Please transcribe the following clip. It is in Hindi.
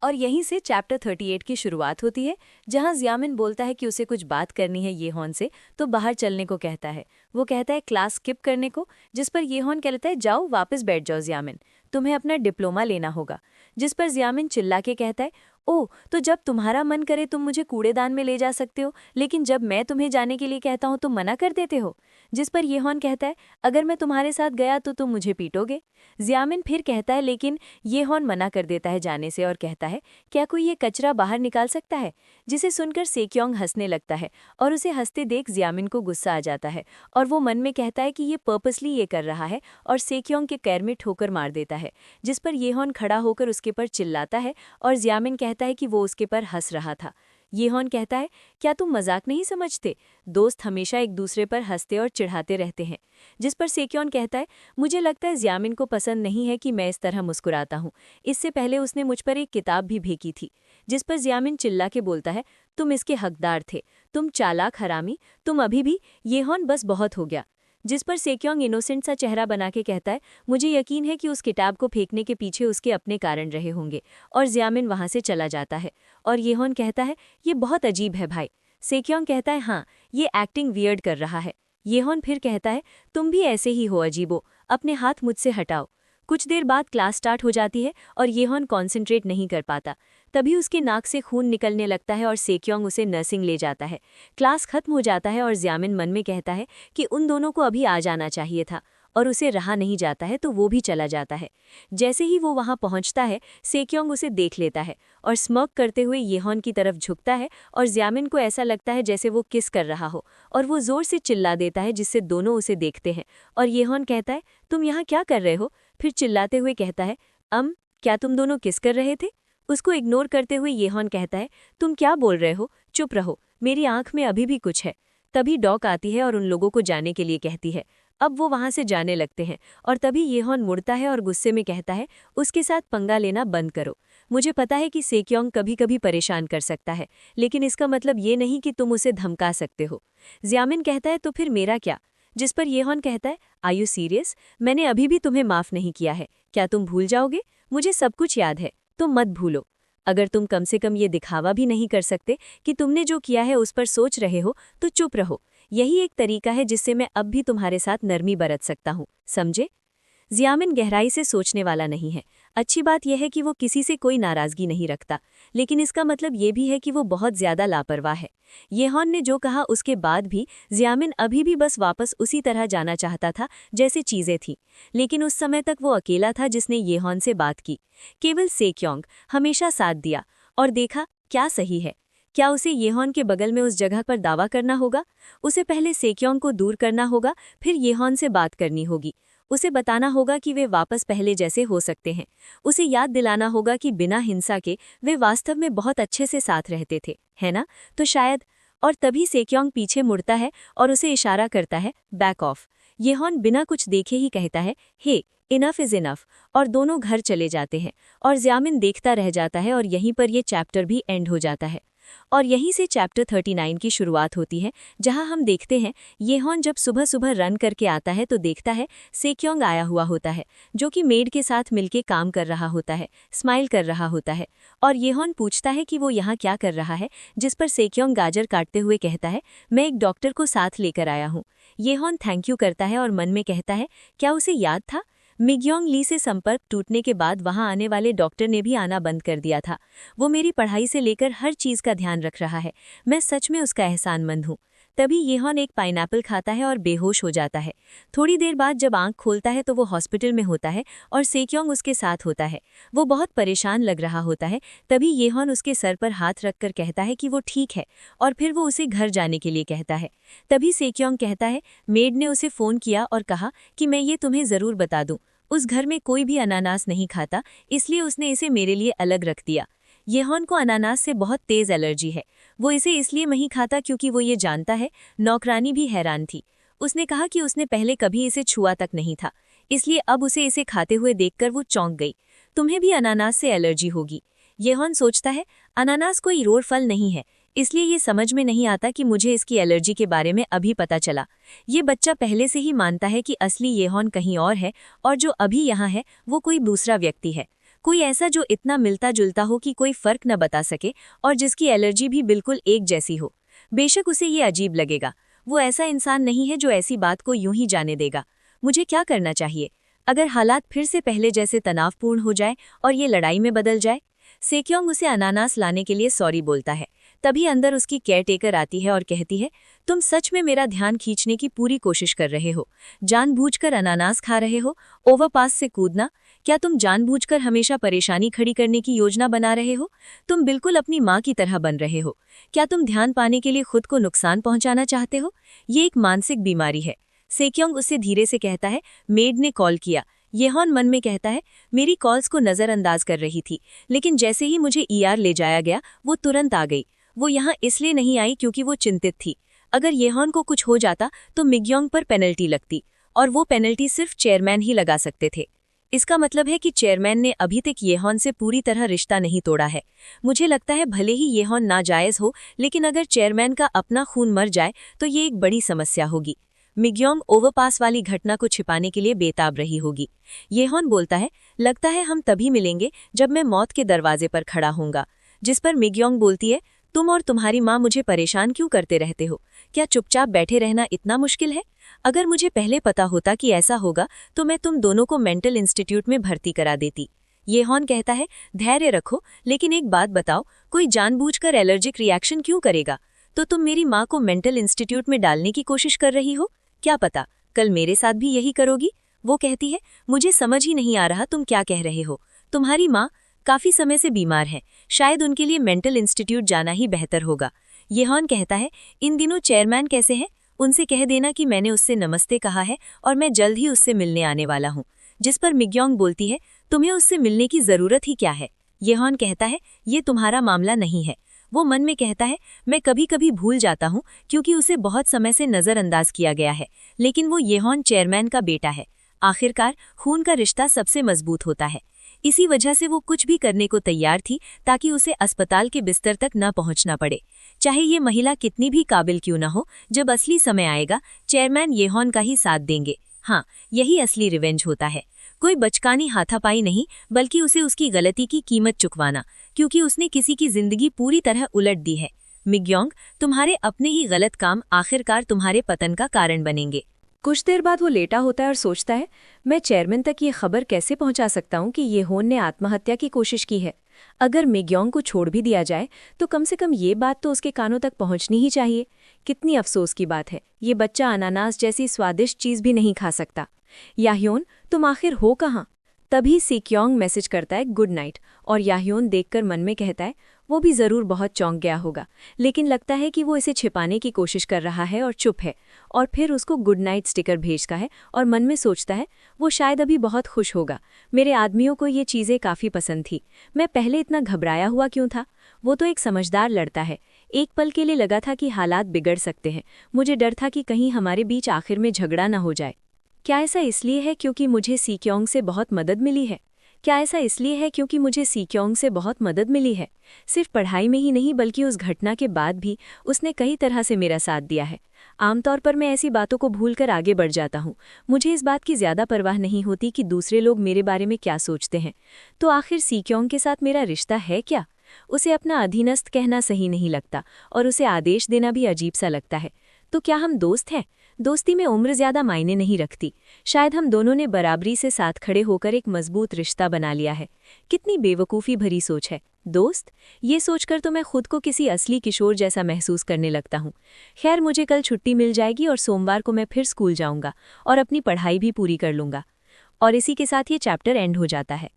और यहीं से चैप्टर 38 की शुरुआत होती है, जहां जियामिन बोलता है कि उसे कुछ बात करनी है येहॉन से, तो बाहर चलने को कहता है। वो कहता है क्लास स्किप करने को, जिस पर येहॉन कहता है जाओ वापस बैठ जाओ जियामिन, तुम्हें अपना डिप्लोमा लेना होगा। जिस पर जियामिन चिल्ला के कहता है ओह, तो जब तुम्हारा मन करे तुम मुझे कूड़ेदान में ले जा सकते हो, लेकिन जब मैं तुम्हें जाने के लिए कहता हूँ तुम मना कर देते हो। जिस पर येहॉन कहता है अगर मैं तुम्हारे साथ गया तो तुम मुझे पीटोगे। जियामिन फिर कहता है लेकिन येहॉन मना कर देता है जाने से और कहता है क्या कोई ये कचरा बाहर निकाल सकता है। जिसे सुनकर सेक्योंग हंसने लगता है और उसे हंसते देख जियामिन को गुस्सा आ जाता है और वो मन में कहता है कि ये पर्पसली ये कर रहा है और सेक्योंग के पैर में ठोकर मार देता है। जिस पर येहॉन खड़ा होकर उसके पर चिल्लाता है और जियामिन कहता है कि वो उसके पर हंस रहा था। येहॉन कहता है क्या तुम मजाक नहीं समझते, दोस्त हमेशा एक दूसरे पर हंसते और चिढ़ाते रहते हैं। जिस पर सेक्योन कहता है मुझे लगता है जियामिन को पसंद नहीं है कि मैं इस तरह मुस्कुराता हूँ, इससे पहले उसने मुझ पर एक किताब भी फेंकी थी। जिस पर जियामिन चिल्ला के बोलता है तुम इसके हकदार थे, तुम चालाक हरामी, तुम अभी भी। येहॉन बस बहुत हो गया। जिस पर सेक्योंग इनोसेंट सा चेहरा बना के कहता है मुझे यकीन है कि उस किताब को फेंकने के पीछे उसके अपने कारण रहे होंगे, और जियामिन वहां से चला जाता है। और येहॉन कहता है ये बहुत अजीब है भाई। सेक्योंग कहता है हाँ, ये एक्टिंग वियर्ड कर रहा है। येहॉन फिर कहता है तुम भी ऐसे ही हो अजीबो, अपने हाथ मुझसे हटाओ। कुछ देर बाद क्लास स्टार्ट हो जाती है और येहॉन कॉन्सेंट्रेट नहीं कर पाता। तभी उसके नाक से खून निकलने लगता है और सेक्योंग उसे नर्सिंग ले जाता है। क्लास खत्म हो जाता है और जियामिन मन में कहता है कि उन दोनों को अभी आ जाना चाहिए था, और उसे रहा नहीं जाता है तो वो भी चला जाता है। जैसे ही वो वहां पहुंचता है सेक्योंग उसे देख लेता है और स्मर्क करते हुए येहॉन की तरफ झुकता है और जियामिन को ऐसा लगता है जैसे वो किस कर रहा हो, और वो जोर से चिल्ला देता है जिससे दोनों उसे देखते हैं। और येहॉन कहता है तुम यहाँ क्या कर रहे हो, फिर चिल्लाते हुए कहता है क्या तुम दोनों किस कर रहे थे। उसको इग्नोर करते हुए येहॉन कहता है तुम क्या बोल रहे हो, चुप रहो, मेरी आंख में अभी भी कुछ है। तभी डॉक आती है और उन लोगों को जाने के लिए कहती है। अब वो वहां से जाने लगते हैं और तभी येहॉन मुड़ता है और गुस्से में कहता है उसके साथ पंगा लेना बंद करो। मुझे पता है कि सेक्योंग कभी कभी परेशान कर सकता है, लेकिन इसका मतलब ये नहीं कि तुम उसे धमका सकते हो। जियामिन कहता है तो फिर मेरा क्या। जिस पर येहॉन कहता है आर यू सीरियस, मैंने अभी भी तुम्हें माफ नहीं किया है, क्या तुम भूल जाओगे। मुझे सब कुछ याद है, तुम मत भूलो। अगर तुम कम से कम ये दिखावा भी नहीं कर सकते कि तुमने जो किया है उस पर सोच रहे हो तो चुप रहो। यही एक तरीका है जिससे मैं अब भी तुम्हारे साथ नरमी बरत सकता हूँ, समझे। जियामिन गहराई से सोचने वाला नहीं है। अच्छी बात यह है कि वो किसी से कोई नाराजगी नहीं रखता, लेकिन इसका मतलब ये भी है कि वो बहुत ज्यादा लापरवाह है। येहॉन ने जो कहा उसके बाद भी जियामिन अभी भी बस वापस उसी तरह जाना चाहता था जैसे चीजें थीं, लेकिन उस समय तक वो अकेला था जिसने येहॉन से बात की। केवल सेक्योंग हमेशा साथ दिया और देखा क्या सही है। क्या उसे येहॉन के बगल में उस जगह पर दावा करना होगा। उसे पहले सेक्योंग को दूर करना होगा, फिर येहॉन से बात करनी होगी। उसे बताना होगा कि वे वापस पहले जैसे हो सकते हैं। उसे याद दिलाना होगा कि बिना हिंसा के वे वास्तव में बहुत अच्छे से साथ रहते थे, है ना। तो शायद। और तभी सेक्योंग पीछे मुड़ता है और उसे इशारा करता है बैक ऑफ। येहॉन बिना कुछ देखे ही कहता है हे इनफ इज इनफ, और दोनों घर चले जाते हैं और जियामिन देखता रह जाता है और यहीं पर ये चैप्टर भी एंड हो जाता है। और यहीं से चैप्टर 39 की शुरुआत होती है, जहां हम देखते हैं येहॉन जब सुबह सुबह रन करके आता है तो देखता है सेक्योंग आया हुआ होता है, जो कि मेड के साथ मिलके काम कर रहा होता है, स्माइल कर रहा होता है। और येहॉन पूछता है कि वो यहाँ क्या कर रहा है, जिस पर सेक्योंग गाजर काटते हुए कहता है मैं एक डॉक्टर को साथ लेकर आया हूँ। येहॉन थैंक यू करता है और मन में कहता है क्या उसे याद था। मिग्योंग ली से संपर्क टूटने के बाद वहां आने वाले डॉक्टर ने भी आना बंद कर दिया था। वो मेरी पढ़ाई से लेकर हर चीज का ध्यान रख रहा है, मैं सच में उसका एहसानमंद हूँ। तभी येहॉन एक पाइनएप्पल खाता है और बेहोश हो जाता है। थोड़ी देर बाद जब आंख खोलता है तो वो हॉस्पिटल में होता है और सेक्योंग उसके साथ होता है। वो बहुत परेशान लग रहा होता है। तभी येहॉन उसके सर पर हाथ रखकर कहता है कि वो ठीक है, और फिर वो उसे घर जाने के लिए कहता है। तभी सेक्योंग कहता है मेड ने उसे फोन किया और कहा कि मैं ये तुम्हें जरूर बता दूं, उस घर में कोई भी अनानास नहीं खाता, इसलिए उसने इसे मेरे लिए अलग रख दिया। येहॉन को अनानास से बहुत तेज एलर्जी है। वो इसे इसलिए नहीं खाता क्योंकि वो ये जानता है। नौकरानी भी हैरान थी। उसने कहा कि उसने पहले कभी इसे छुआ तक नहीं था, इसलिए अब उसे इसे खाते हुए देखकर वो चौंक गई। तुम्हें भी अनानास से एलर्जी होगी। येहॉन सोचता है अनानास कोई रोर फल नहीं है, इसलिए ये समझ में नहीं आता कि मुझे इसकी एलर्जी के बारे में अभी पता चला। ये बच्चा पहले से ही मानता है कि असली येहॉन कहीं और है और जो अभी यहाँ है वो कोई दूसरा व्यक्ति है। कोई ऐसा जो इतना मिलता जुलता हो कि कोई फर्क न बता सके और जिसकी एलर्जी भी बिल्कुल एक जैसी हो। बेशक उसे ये अजीब लगेगा, वो ऐसा इंसान नहीं है जो ऐसी बात को यूं ही जाने देगा। मुझे क्या करना चाहिए अगर हालात फिर से पहले जैसे तनावपूर्ण हो जाए और ये लड़ाई में बदल जाए? सेक्योंग उसे अनानास लाने के लिए सॉरी बोलता है। तभी अंदर उसकी केयरटेकर आती है और कहती है, तुम सच में मेरा ध्यान खींचने की पूरी कोशिश कर रहे हो, जानबूझकर अनानास खा रहे हो, ओवरपास से कूदना। क्या तुम जानबूझकर हमेशा परेशानी खड़ी करने की योजना बना रहे हो? तुम बिल्कुल अपनी माँ की तरह बन रहे हो। क्या तुम ध्यान पाने के लिए खुद को नुकसान पहुंचाना चाहते हो? ये एक मानसिक बीमारी है। सेक्योंग उससे धीरे से कहता है, मेड ने कॉल किया। येहॉन मन में कहता है, मेरी कॉल्स को नज़रअंदाज कर रही थी, लेकिन जैसे ही मुझे ईआर ले जाया गया वो तुरंत आ गई। वो यहाँ इसलिए नहीं आई क्योंकि वो चिंतित थी। अगर येहॉन को कुछ हो जाता तो मिग्योंग पर पेनल्टी लगती, और वो पेनल्टी सिर्फ चेयरमैन ही लगा सकते थे। इसका मतलब है कि चेयरमैन ने अभी तक येहॉन से पूरी तरह रिश्ता नहीं तोड़ा है। मुझे लगता है भले ही येहॉन नाजायज़ हो, लेकिन अगर चेयरमैन का अपना खून मर जाए तो ये एक बड़ी समस्या होगी। मिग्योंग ओवरपास वाली घटना को छिपाने के लिए बेताब रही होगी। येहॉन बोलता है, लगता है हम तभी मिलेंगे जब मैं मौत के दरवाजे पर खड़ा होऊंगा। जिस पर मिग्योंग बोलती है, तुम और तुम्हारी माँ मुझे परेशान क्यों करते रहते हो? क्या चुपचाप बैठे रहना इतना मुश्किल है? अगर मुझे पहले पता होता कि ऐसा होगा तो मैं तुम दोनों को मेंटल इंस्टीट्यूट में भर्ती करा देती। येहॉन कहता है, धैर्य रखो, लेकिन एक बात बताओ, कोई जानबूझकर एलर्जिक रिएक्शन क्यों करेगा? तो तुम मेरी माँ को मेंटल इंस्टीट्यूट में डालने की कोशिश कर रही हो? क्या पता कल मेरे साथ भी यही करोगी? वो कहती है, मुझे समझ ही नहीं आ रहा तुम क्या कह रहे हो। तुम्हारी माँ काफी समय से बीमार है, शायद उनके लिए मेंटल इंस्टीट्यूट जाना ही बेहतर होगा। येहॉन कहता है, इन दिनों चेयरमैन कैसे हैं? उनसे कह देना कि मैंने उससे नमस्ते कहा है और मैं जल्द ही उससे मिलने आने वाला हूँ। जिस पर मिग्योंग बोलती है, तुम्हें उससे मिलने की जरूरत ही क्या है? येहॉन कहता है, ये तुम्हारा मामला नहीं है। वो मन में कहता है, मैं कभी कभी भूल जाता हूँ क्योंकि उसे बहुत समय से नज़रअंदाज किया गया है, लेकिन वो येहॉन चेयरमैन का बेटा है। आखिरकार खून का रिश्ता सबसे मजबूत होता है। इसी वजह से वो कुछ भी करने को तैयार थी ताकि उसे अस्पताल के बिस्तर तक न पहुंचना पड़े, चाहे ये महिला कितनी भी काबिल क्यों न हो। जब असली समय आएगा, चेयरमैन येहॉन का ही साथ देंगे। हाँ, यही असली रिवेंज होता है। कोई बचकानी हाथापाई नहीं, बल्कि उसे उसकी गलती की कीमत चुकवाना, क्योंकि उसने किसी की जिंदगी पूरी तरह उलट दी है। मिग्योंग, तुम्हारे अपने ही गलत काम आखिरकार तुम्हारे पतन का कारण बनेंगे। कुछ देर बाद वो लेटा होता है और सोचता है, मैं चेयरमैन तक ये खबर कैसे पहुंचा सकता हूँ कि येहॉन ने आत्महत्या की कोशिश की है। अगर मिग्योंग को छोड़ भी दिया जाए तो कम से कम ये बात तो उसके कानों तक पहुंचनी ही चाहिए। कितनी अफसोस की बात है, ये बच्चा अनानास जैसी स्वादिष्ट चीज भी नहीं खा सकता। याह्योन, तुम आखिर हो कहाँ? तभी सेक्योंग मैसेज करता है गुड नाइट, और याह्योन देखकर मन में कहता है, वो भी जरूर बहुत चौंक गया होगा, लेकिन लगता है कि वो इसे छिपाने की कोशिश कर रहा है और चुप है। और फिर उसको गुड नाइट स्टिकर भेजता है और मन में सोचता है, वो शायद अभी बहुत खुश होगा। मेरे आदमियों को ये चीज़ें काफ़ी पसंद थी, मैं पहले इतना घबराया हुआ क्यों था? वो तो एक समझदार लड़का है। एक पल के लिए लगा था कि हालात बिगड़ सकते हैं। मुझे डर था कि कहीं हमारे बीच आखिर में झगड़ा न हो जाए। क्या ऐसा इसलिए है क्योंकि मुझे सेक्योंग से बहुत मदद मिली है? क्या ऐसा इसलिए है क्योंकि मुझे सेक्योंग से बहुत मदद मिली है? सिर्फ पढ़ाई में ही नहीं, बल्कि उस घटना के बाद भी उसने कई तरह से मेरा साथ दिया है। आमतौर पर मैं ऐसी बातों को भूलकर आगे बढ़ जाता हूँ। मुझे इस बात की ज़्यादा परवाह नहीं होती कि दूसरे लोग मेरे बारे में क्या सोचते हैं। तो आखिर सेक्योंग के साथ मेरा रिश्ता है क्या? उसे अपना अधीनस्थ कहना सही नहीं लगता और उसे आदेश देना भी अजीब सा लगता है। तो क्या हम दोस्त हैं? दोस्ती में उम्र ज्यादा मायने नहीं रखती। शायद हम दोनों ने बराबरी से साथ खड़े होकर एक मजबूत रिश्ता बना लिया है। कितनी बेवकूफ़ी भरी सोच है। दोस्त, ये सोचकर तो मैं खुद को किसी असली किशोर जैसा महसूस करने लगता हूँ। खैर, मुझे कल छुट्टी मिल जाएगी और सोमवार को मैं फिर स्कूल जाऊँगा और अपनी पढ़ाई भी पूरी कर लूँगा। और इसी के साथ ये चैप्टर एंड हो जाता है।